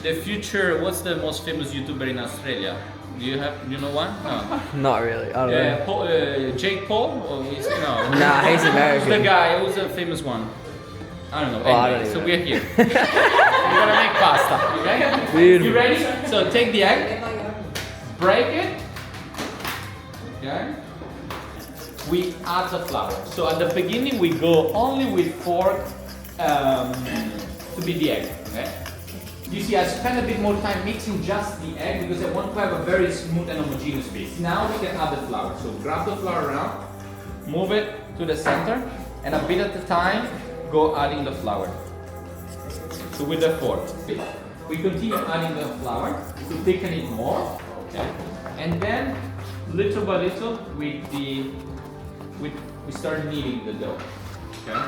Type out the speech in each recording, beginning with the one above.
the future. What's the most famous YouTuber in Australia? Do you know one? No. Not really. I don't know. Jake Paul? Or no. Nah, he's American. Who's the guy? Who's the famous one? I don't know. Oh, I Anyway, don't so even we're here. We're gonna make pasta. Okay? Beautiful. You ready? So take the egg, break it. Okay. We add the flour. So at the beginning we go only with fork to beat the egg. Okay. You see, I spend a bit more time mixing just the egg because I want to have a very smooth and homogeneous base. Now we can add the flour. So grab the flour around, move it to the center, and a bit at a time, go adding the flour. So with the fork, we continue adding the flour to thicken it more. Okay. And then, little by little, we start kneading the dough. Okay.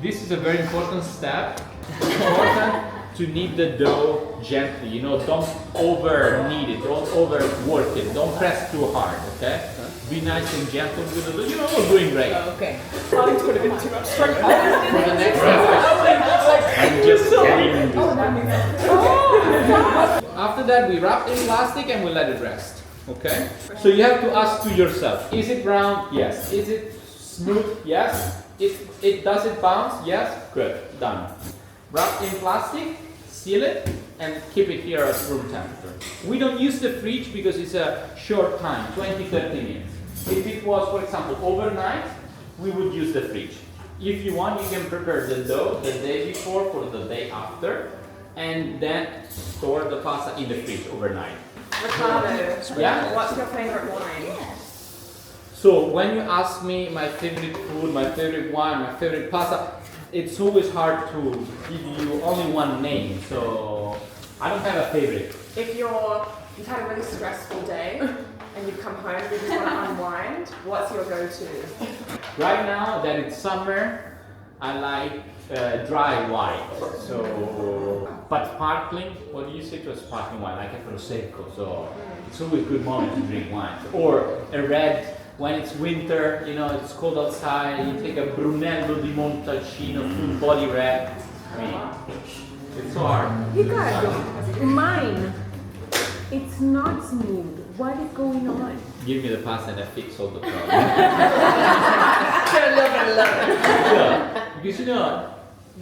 This is a very important step. It's important to knead the dough gently. You know, don't over knead it, don't overwork it, don't press too hard. Okay. Be nice and gentle with the dough. You know, we're doing great. Oh, okay. Probably put a bit too much strength. For the next I'm just kidding. Oh, that makes sense. After that, we wrap in plastic and we let it rest. Okay? So you have to ask to yourself, is it round? Yes. Is it smooth? Yes. Does it bounce? Yes. Good. Done. Wrap in plastic, seal it, and keep it here at room temperature. We don't use the fridge because it's a short time, 20-30 minutes. If it was, for example, overnight, we would use the fridge. If you want, you can prepare the dough the day before for the day after, and then store the pasta in the fridge overnight. Riccardo, Yeah? what's your favorite wine? So when you ask me my favorite food, my favorite wine, my favorite pasta, it's always hard to give you only one name. So I don't have a favorite. If you've had a really stressful day and you've come home and you just want to unwind, what's your go-to? Right now that it's summer, I like dry wine. So, but sparkling, what do you say to a sparkling wine? Like a prosecco. So it's always a good moment to drink wine. Or a red. When it's winter, you know, it's cold outside, you take a Brunello di Montalcino full body red. I mean, it's so hard. Riccardo, mine, it's not smooth. What is going on? Give me the pasta and I fix all the problems. I love it. Yeah, because you know,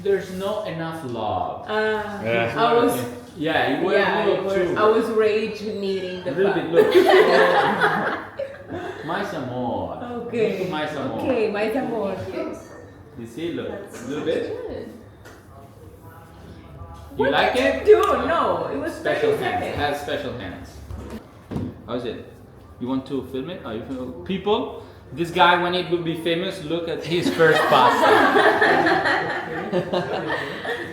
there's not enough love. I was, Yeah, you were a little too. I was rage kneading the A little bit, pasta. look. Mais amor. Okay. Mais amor. Okay, mais amor. You see, look, a little bit. Good. You like it? Dude, no, it was Special 30 hands. seconds. Has special hands. How's it? You want to film it? Are you film? People, this guy when it will be famous, look at his first pasta.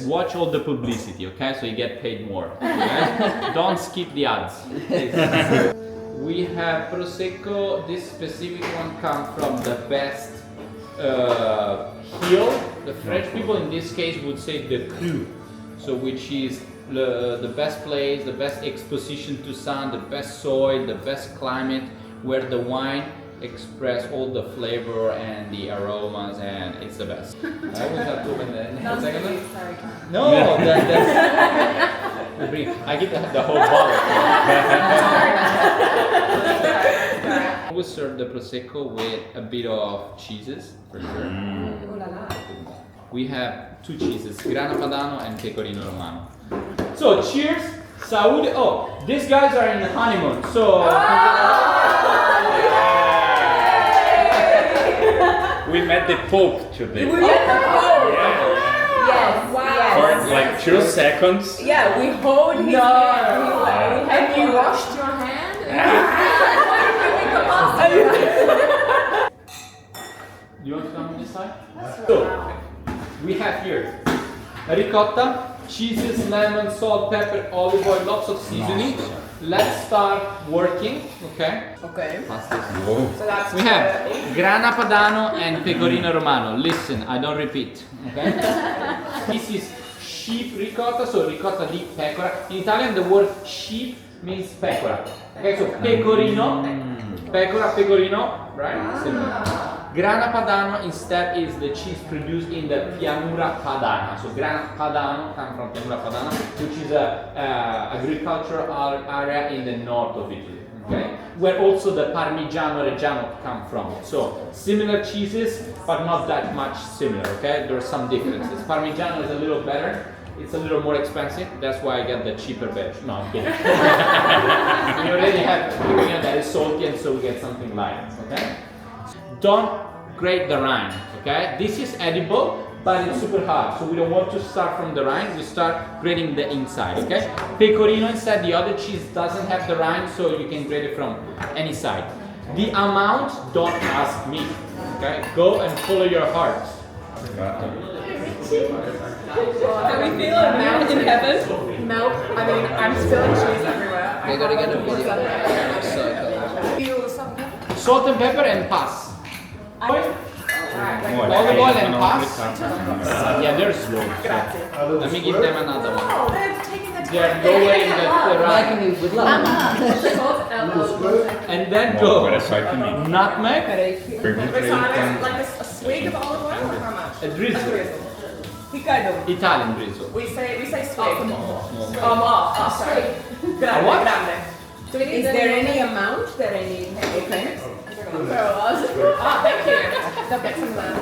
Watch all the publicity, okay? So you get paid more. Okay? Don't skip the ads. We have Prosecco. This specific one comes from the best hill. The French people in this case would say the Cru. So which is the best place, the best exposition to sun, the best soil, the best climate, where the wine express all the flavor and the aromas, and it's the best. I will have to open the second one. Sorry. No, that's I get the whole bottle. We serve the prosecco with a bit of cheeses for sure. Oh la la. We have two cheeses, Grana Padano and Pecorino Romano. So cheers, Saudi. Oh, these guys are in the honeymoon. So We met the Pope today. Yes, wow. For like 2 seconds. Yeah, we hold his hand. Have you washed your hand? you want to come on this side? So we have here ricotta, cheeses, lemon, salt, pepper, olive oil, lots of seasoning. Let's start working, okay? Okay. Whoa. So that's We have Grana Padano and Pecorino Romano. Listen, I don't repeat, okay? This is sheep ricotta, so ricotta di pecora. In Italian, the word sheep means pecora. Okay, so pecorino, pecora, pecorino, right? Similar. Grana Padano instead is the cheese produced in the Pianura Padana. So Grana Padano comes from Pianura Padana, which is a agricultural area in the north of Italy. Okay, where also the Parmigiano Reggiano come from. So similar cheeses, but not that much similar. Okay, there are some differences. Parmigiano is a little better. It's a little more expensive. That's why I get the cheaper batch. No, I'm kidding. We already have Pecorino that is salty, and so we get something light. Okay. Don't grate the rind. Okay. This is edible, but it's super hard. So we don't want to start from the rind. We start grating the inside. Okay. Pecorino instead, the other cheese doesn't have the rind, so you can grate it from any side. The amount, don't ask me. Okay. Go and follow your heart. Can we feel it melt in heaven? Melt. I mean, I'm spilling cheese everywhere. You gotta get a video. It's so cool. Feel something. Salt and pepper and pass. Olive oil and pass. Yeah, they're slow. So let me give them another one. Oh, they're taking the time. They're lowering the rind. Liking you with love. And then go What a sight to me. nutmeg, Like a swig of olive oil or how much? a drizzle. Riccardo. Italian drizzle. We say swig. Oh, sorry. Grande, what? grande. Do we need Is there any amount that I need? Okay. Oh, thank you. They'll get some of that.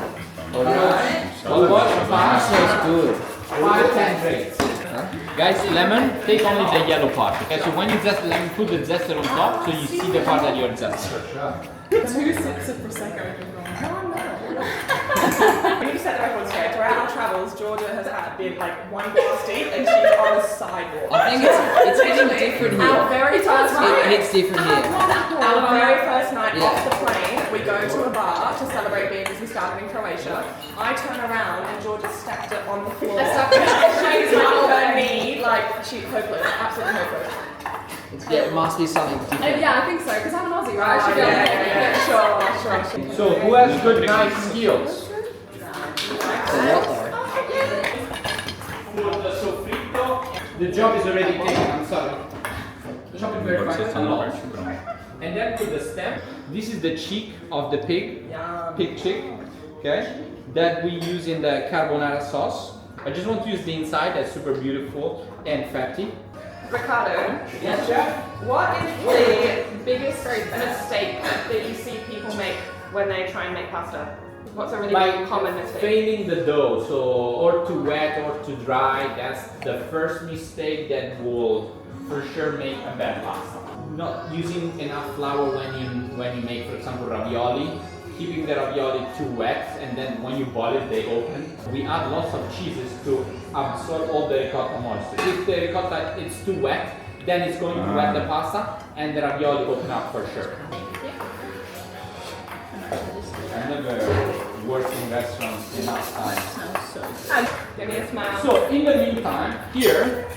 Alright. Olive oil, pass. Smells good. 5-10 grapes. Guys, lemon, take only the yellow part. Okay, so when you zest lemon, put the zester on top so you see the part that you're zesting. 2 sips of Prosecco. We need to set the record straight. Throughout our travels, Georgia has been like one glass deep and she's on the sidewalk. I think it's hitting different Our here. very first It night, hits different here. our very first night Yeah. off the plane, we go to a bar to celebrate being because we started in Croatia. I turn around and Georgia stacked it on the floor. She's on her knee, like she's hopeless, absolutely hopeless. It must be something different. Yeah, I think so, because I'm an Aussie, right? Sure. So who has good knife skills? It's a lot though. For the sofrito, the job is already taken, I'm sorry. Chop it very fine, a lot. And then to the stem, this is the cheek of the pig, pig cheek, okay, that we use in the carbonara sauce. I just want to use the inside, that's super beautiful and fatty. Riccardo, Yes, chef? what is the biggest mistake that you see people make when they try and make pasta? What's a really Like common mistake? failing the dough, so or too wet or too dry, that's the first mistake that will for sure make a bad pasta. Not using enough flour when you make, for example, ravioli, keeping the ravioli too wet, and then when you boil it, they open. We add lots of cheeses to absorb all the ricotta moisture. If the ricotta is too wet, then it's going to wet the pasta, and the ravioli open up for sure. I've never worked in restaurants enough time. Give me a smile. So in the meantime, here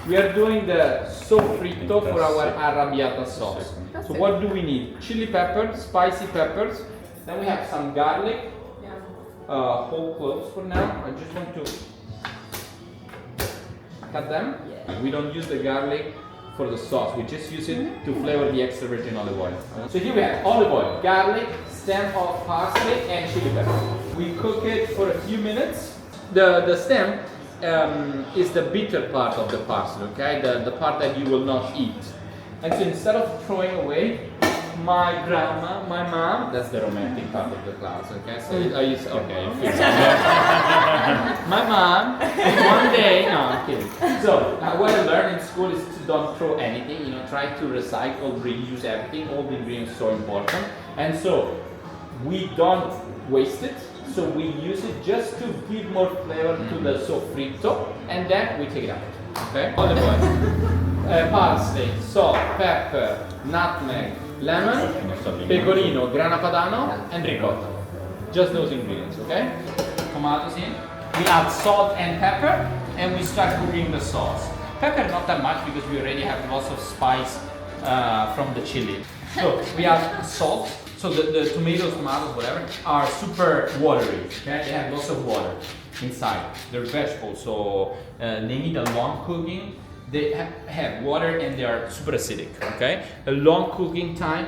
we are doing the sofrito for our arrabbiata sauce. So what do we need? Chili peppers, spicy peppers. Then we have some garlic, whole cloves for now. I just want to cut them. We don't use the garlic for the sauce. We just use it to flavor the extra virgin olive oil. So here we have olive oil, garlic, stem of parsley, and chili pepper. We cook it for a few minutes. The stem is the bitter part of the parsley, okay? The part that you will not eat. And so instead of throwing away, my grandma, my mom, that's the romantic part of the class, okay? So I used, okay, you feel my mom, one day, no, I'm kidding. So what I learned in school is to don't throw anything, try to recycle, reuse everything, all the ingredients are so important. And so we don't waste it, so we use it just to give more flavor to the sofrito, and then we take it out, okay? Olive oil, parsley, salt, pepper, nutmeg, lemon, pecorino, grana padano, and ricotta. Just those ingredients, okay? Tomatoes in. We add salt and pepper, and we start cooking the sauce. Pepper not that much because we already have lots of spice from the chili. So we add salt. So the tomatoes, whatever, are super watery. Okay? They have lots of water inside. They're vegetables, so they need a long cooking. They have water and they are super acidic. Okay, a long cooking time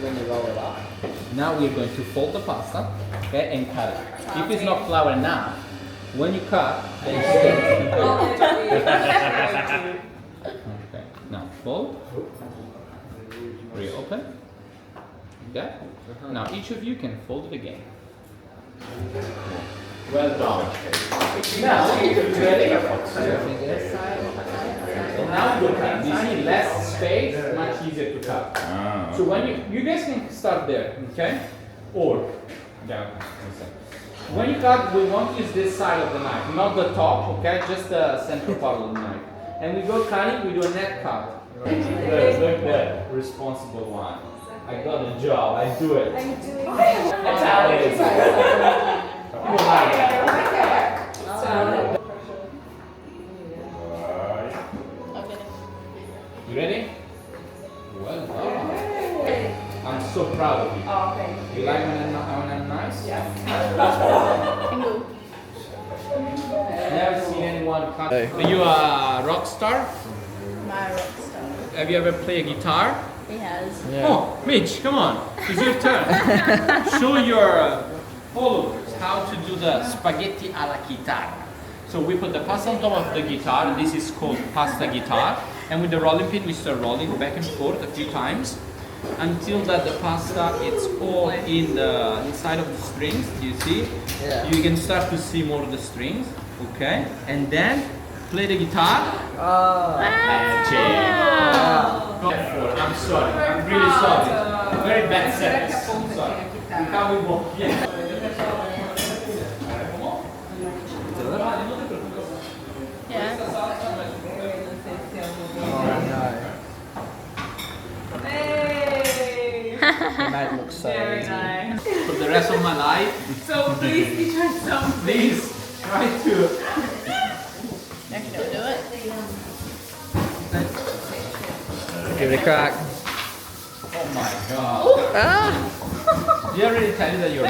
When you roll it up. Now we're going to fold the pasta, okay, and cut it. If it's not flour enough, when you cut, then you okay. Now fold. Reopen. Okay. Now each of you can fold it again. Well done. Now, ready? And now you cut. You see less space, much easier to cut. So when you guys can start there, okay? Or down. When you cut, we won't use this side of the knife, not the top, okay? Just the central part of the knife. And we go cutting, we do a net cut. Good, look good. Responsible one. I got the job, I do it. I'm doing That's how it is. You like it. You ready? Well done. I'm so proud of you. Oh, thank you. You like when I'm nice? Yes. Never seen anyone cut. Are you a rock star? My rock star. Have you ever played a guitar? He has. Oh, Mitch, come on. It's your turn. Show your followers how to do the spaghetti alla chitarra. So we put the pasta on top of the guitar. This is called pasta guitar. And with the rolling pin, we start rolling back and forth a few times until that the pasta it's all in the inside of the strings. Do you see? Yeah. You can start to see more of the strings. Okay, and then play the guitar. Magic. I'm sorry. I'm really sorry. Very bad service. I'm sorry. How we walk? Yeah. Yeah. That looks so Very easy. nice. For the rest of my life, So please, you try something. please try to. Reckon it'll do it? Give it a crack. Oh my god. Ah! Did you already tell you that you're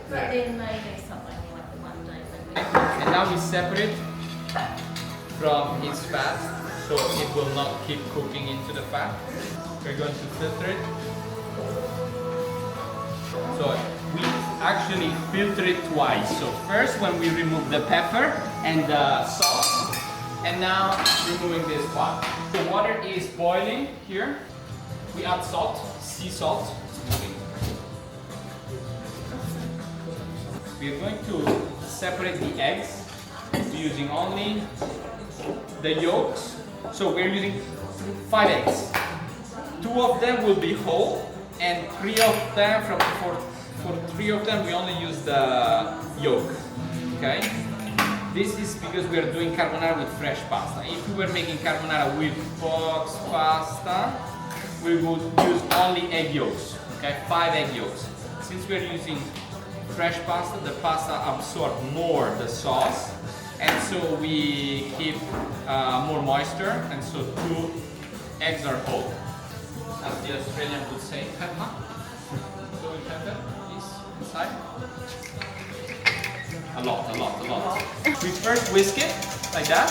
But then maybe something like the Monday. And now we separate from its fat, so it will not keep cooking into the fat. We're going to filter it. So we actually filter it twice. So first when we remove the pepper and the salt, and now removing this part. The water is boiling here. We add salt, sea salt. We are going to separate the eggs using only the yolks. So we're using 5 eggs. 2 of them will be whole, and 3 of them, for 3 of them we only use the yolk. Okay? This is because we are doing carbonara with fresh pasta. If we were making carbonara with box pasta, we would use only egg yolks. Okay? 5 egg yolks. Since we are using fresh pasta, the pasta absorbs more the sauce, and so we keep more moisture, and so 2 eggs are whole. As the Australian would say, pepper. So we pepper is inside. A lot. We first whisk it like that,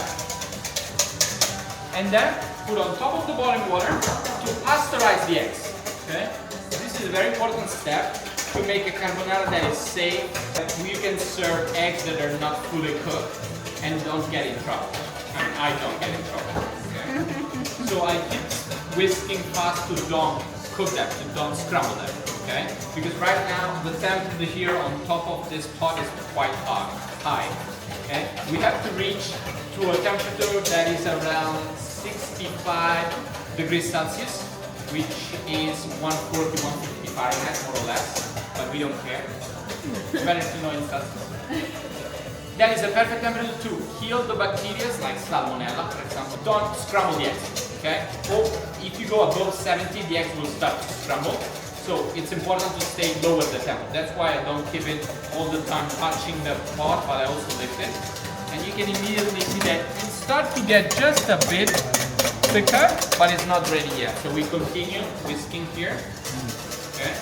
and then put on top of the boiling water to pasteurize the eggs. Okay? This is a very important step to make a carbonara that is safe. You can serve eggs that are not fully cooked and don't get in trouble. I mean, I don't get in trouble. Okay? So I keep whisking fast to don't cook them, to don't scramble them. Okay? Because right now the temperature here on top of this pot is quite high. Okay? We have to reach to a temperature that is around 65 degrees Celsius, which is 140, 150 Fahrenheit, more or less. But we don't care. It's better to know in Celsius. That is a perfect temperature to kill the bacteria like salmonella, for example. Don't scramble the eggs, okay? Or if you go above 70, the eggs will start to scramble. So it's important to stay lower the temperature. That's why I don't keep it all the time touching the pot, but I also lift it. And you can immediately see that it starts to get just a bit thicker, but it's not ready yet. So we continue whisking here, okay?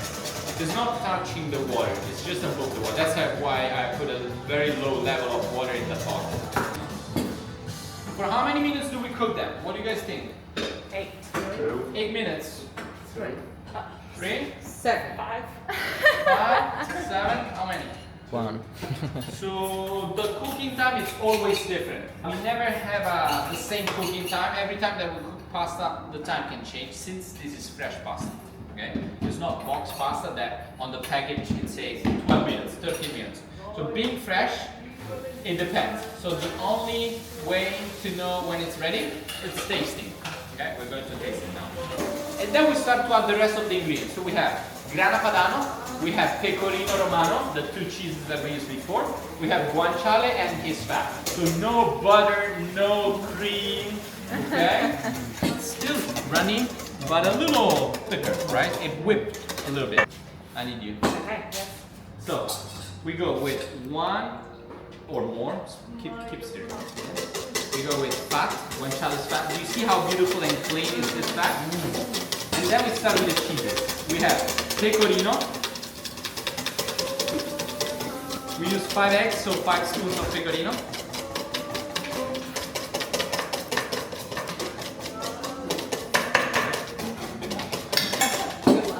It's not touching the water, it's just above the water. That's why I put a very low level of water in the pot. For how many minutes do we cook them? What do you guys think? 8. 8 minutes. 3. 3? 7. 5. 5? 7? How many? 1. So the cooking time is always different. We never have the same cooking time. Every time that we cook pasta, the time can change since this is fresh pasta. Okay? It's not box pasta that on the package it says 12 minutes, 13 minutes. So being fresh, it depends. So the only way to know when it's ready is tasting. Okay? We're going to taste it now. And then we start to add the rest of the ingredients. So we have grana padano, we have pecorino romano, the 2 cheeses that we used before. We have guanciale and his fat. So no butter, no cream. Okay? It's still runny, but a little thicker, right? It whipped a little bit. I need you. Okay, yes. So we go with 1 or more. Keep stirring. We go with fat, guanciale's fat. Do you see how beautiful and clean is this fat? And then we start with the cheeses. We have pecorino. We use 5 eggs, so 5 spoons of pecorino.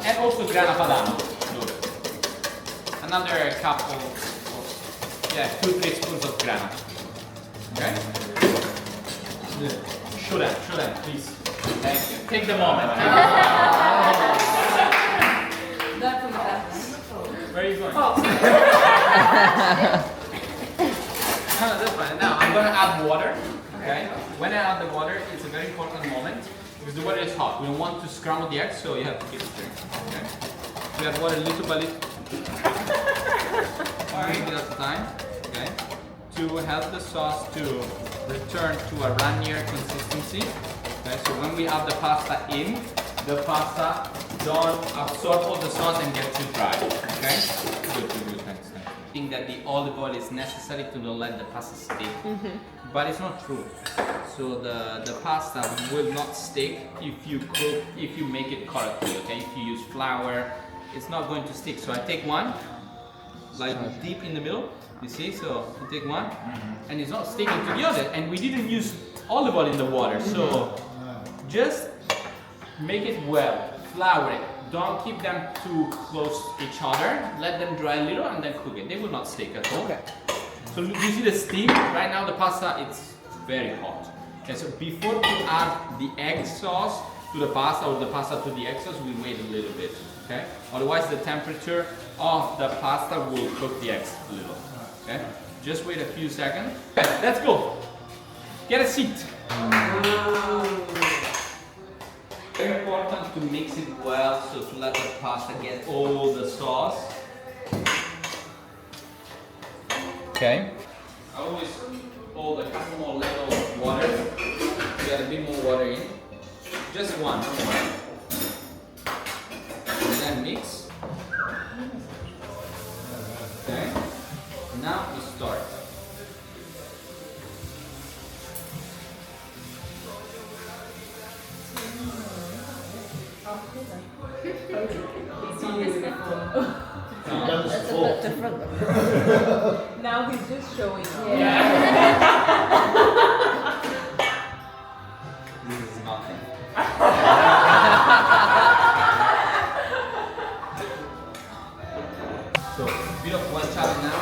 And also grana padano. Another couple of, 2-3 spoons of grana. Okay? Show them, please. Thank you. Take the moment. Where are you going? Oh. That's fine. Now I'm gonna add water. Okay? When I add the water, it's a very important moment because the water is hot. We don't want to scramble the eggs, so you have to keep stirring. Okay? We add water little by little. A bit at a time. Okay? To help the sauce to return to a runnier consistency. Okay? So when we add the pasta in, the pasta don't absorb all the sauce and get too dry. Okay? Good, thanks. I think that the olive oil is necessary to not let the pasta stick. But it's not true. So the pasta will not stick if you make it correctly. Okay? If you use flour, it's not going to stick. So I take one, like deep in the middle. You see? So you take one, and it's not sticking to the other. And we didn't use olive oil in the water. So just make it well. Flour it. Don't keep them too close to each other. Let them dry a little and then cook it. They will not stick at all. Okay. So you see the steam? Right now the pasta, it's very hot. Okay, so before we add the egg sauce to the pasta or the pasta to the egg sauce, we wait a little bit. Okay? Otherwise the temperature of the pasta will cook the eggs a little. Okay? Just wait a few seconds. Okay, let's go. Get a seat. Very important to mix it well, so to let the pasta get all the sauce. Okay. I always hold a couple more little of water. Get a bit more water in. Just one. And then mix. Okay. Now we start. That's a bit different. Now he's just showing off. This is nothing. So, a bit of guanciale now.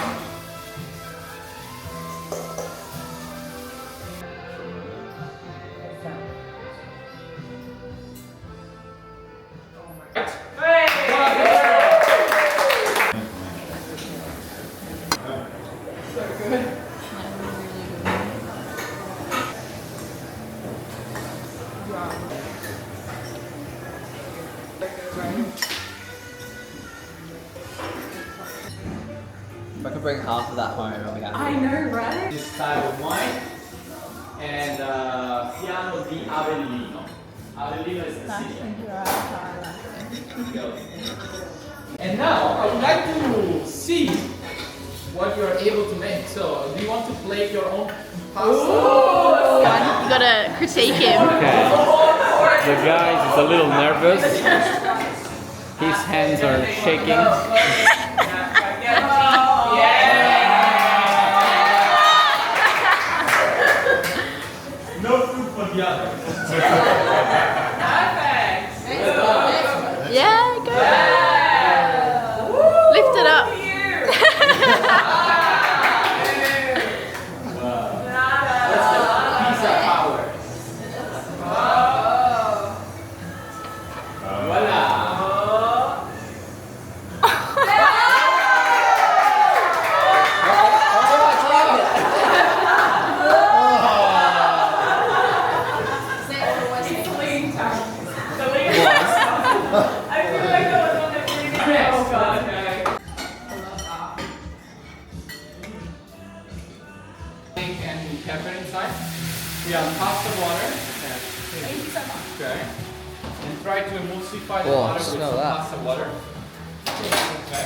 If I could bring half of that home, I'll be happy. I know, right? This style of wine and Fiano di Avellino. Avellino is the city. And now I would like to see what you are able to make. So, do you want to plate your own pasta? You gotta critique him. Okay. The guy is a little nervous. His hands are shaking. No some pepper inside. We have pasta water. Thank you so much. Okay. And try to emulsify the Oh, water with smell some that. pasta water. Okay.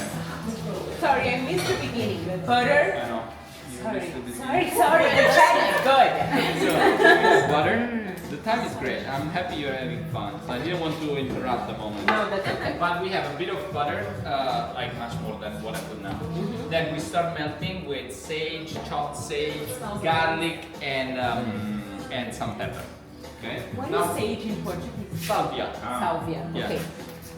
Sorry, I missed the beginning. The butter. I know. Sorry, the chat is good. So, butter. The time is great. I'm happy you're having fun. So I didn't want to interrupt the moment. No, that's okay. But we have a bit of butter, like much more than what I put now. Then we start melting with sage, chopped sage, garlic, and some pepper. Okay. What Now, is sage in Portuguese? salvia. Salvia. Yeah. Okay.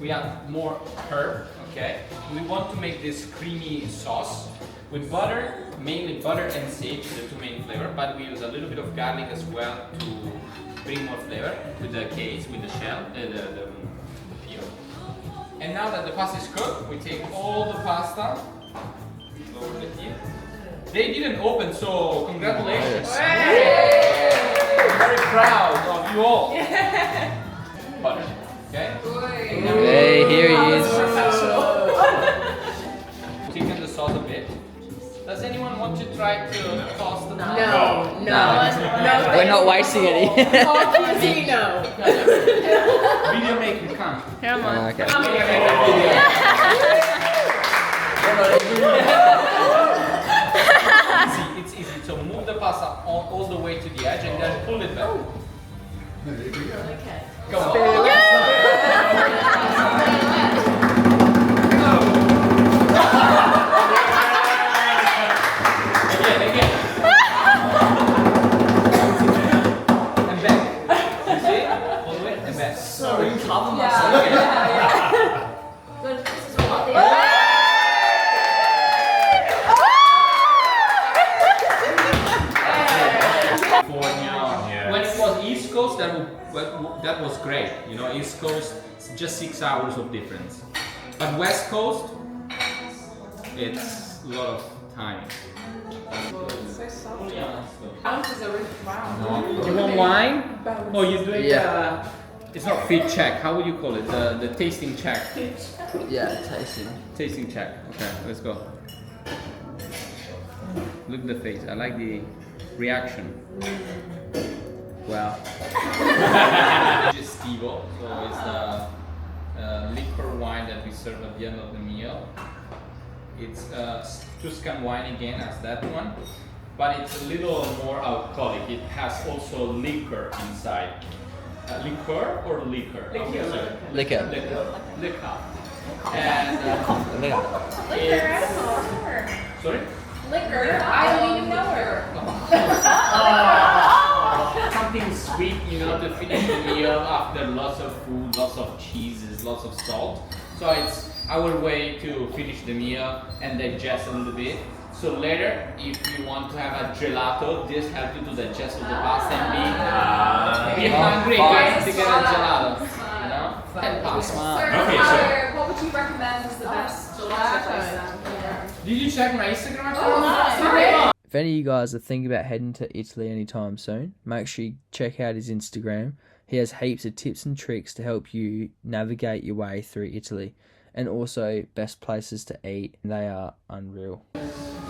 We have more herb. Okay. We want to make this creamy sauce with butter, mainly butter and sage, the two main flavor. But we use a little bit of garlic as well to bring more flavor with the case, with the shell, the peel. And now that the pasta is cooked, we take all the pasta over the heat. They didn't open, so congratulations. I'm very proud of you all. Butter, okay? Hey, here he is. Thicken the sauce a bit. Does anyone want to try to toss the No. We're not wasting any. Obviously, no. Video maker, come. Come on. Okay. It's easy. So move the pasta all the way to the edge and then pull it back. Come on. Again. And back. You see? All the way and back. Sorry, top of myself. When it was East Coast, that was great. You know, East Coast, it's just 6 hours of difference. But West Coast, it's a lot of time. Ounces are really wow. You want wine? Oh, you're doing Yeah. it's not fit check. How would you call it? The tasting check. Yeah, tasting. Tasting check. Okay, let's go. Look at the face. I like the reaction. Wow. Digestivo. So it's the liquor wine that we serve at the end of the meal. It's Tuscan wine again as that one, but it's a little more alcoholic. It has also liquor inside. Liquor or liquor? Liqueur. Liquor. Liquor. And it's, sorry? Liquor. I don't even know her. Something sweet, you know, to finish the meal after lots of food, lots of cheeses, lots of salt. So it's our way to finish the meal and digest a little bit. So later, if you want to have a gelato, this helps you to digest all the pasta and be hungry again to get a gelato. You know? And pasta. So, what would you recommend is the best gelato place then? Did you check my Instagram account? If any of you guys are thinking about heading to Italy anytime soon, make sure you check out his Instagram. He has heaps of tips and tricks to help you navigate your way through Italy, and also best places to eat. They are unreal.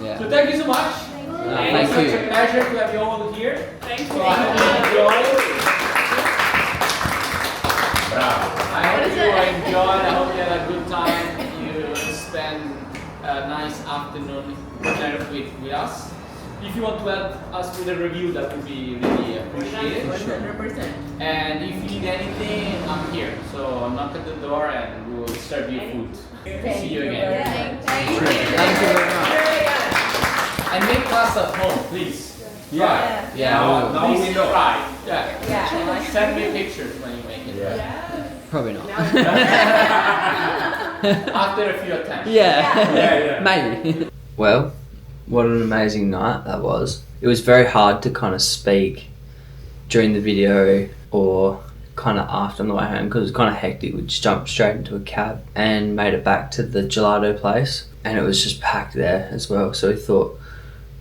Yeah. So thank you so much. Thank It's such you. a pleasure to have you all here. Thank you. So I hope you enjoyed. I hope you enjoyed. I hope you had a good time. You spend a nice afternoon there with us. If you want to help us with a review, that would be really appreciated. 100%. And if you need anything, I'm here. So knock at the door and we will serve you food. See you again. Thank you very much. And make pasta at home, please. Yeah. Yeah. Now Please we know. try. Yeah. Send me pictures when you make it. Probably not. After a few attempts. Yeah. Maybe. Well, what an amazing night that was. It was very hard to kind of speak during the video or kind of after on the way home because it was kind of hectic. We just jumped straight into a cab and made it back to the gelato place, and it was just packed there as well. So we thought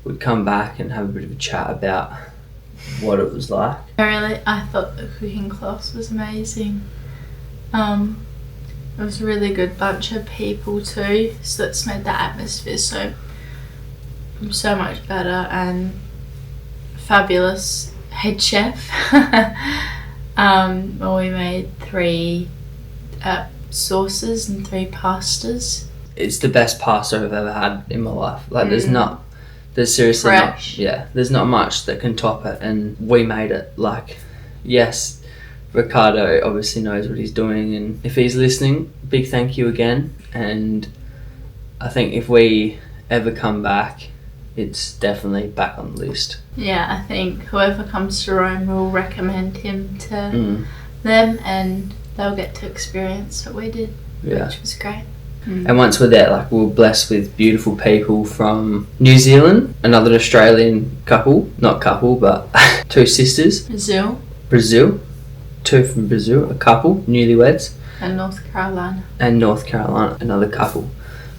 we'd come back and have a bit of a chat about what it was like. I thought the cooking class was amazing. It was a really good bunch of people too, so that's made the atmosphere so much better, and fabulous head chef. Well, we made 3 sauces and 3 pastas. It's the best pasta I've ever had in my life. Like there's seriously Fresh. there's not much that can top it, and we made it. Like, yes, Riccardo obviously knows what he's doing, and if he's listening, big thank you again. And I think if we ever come back, it's definitely back on the list. Yeah, I think whoever comes to Rome will recommend him to them, and they'll get to experience what we did, which was great. And once we're there, like, we're blessed with beautiful people from New Zealand, another Australian couple, not couple, but 2 sisters. Brazil, 2 from Brazil, a couple, newlyweds. And North Carolina, another couple.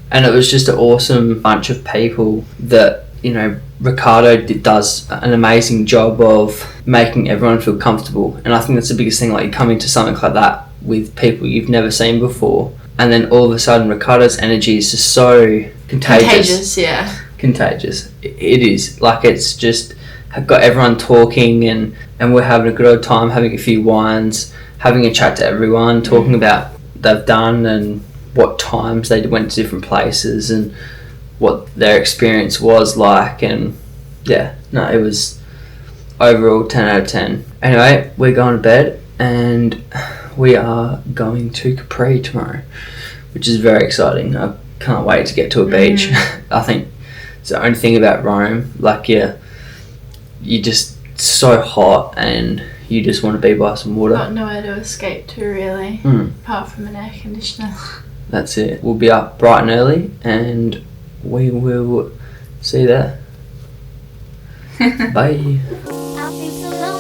And it was just an awesome bunch of people that, you know, Riccardo does an amazing job of making everyone feel comfortable. And I think that's the biggest thing, like, you come into something like that with people you've never seen before, and then all of a sudden Riccardo's energy is just so contagious. Contagious. It is. Like, it's just got everyone talking, and we're having a good old time, having a few wines, having a chat to everyone, talking about what they've done and what times they went to different places and what their experience was like. And it was overall 10 out of 10. Anyway, we're going to bed, and we are going to Capri tomorrow, which is very exciting. I can't wait to get to a beach. I think it's the only thing about Rome, like, you're just so hot and you just want to be by some water. Got nowhere to escape to, really, apart from an air conditioner. That's it. We'll be up bright and early, and we will see you there. Bye. I'll be so lonely.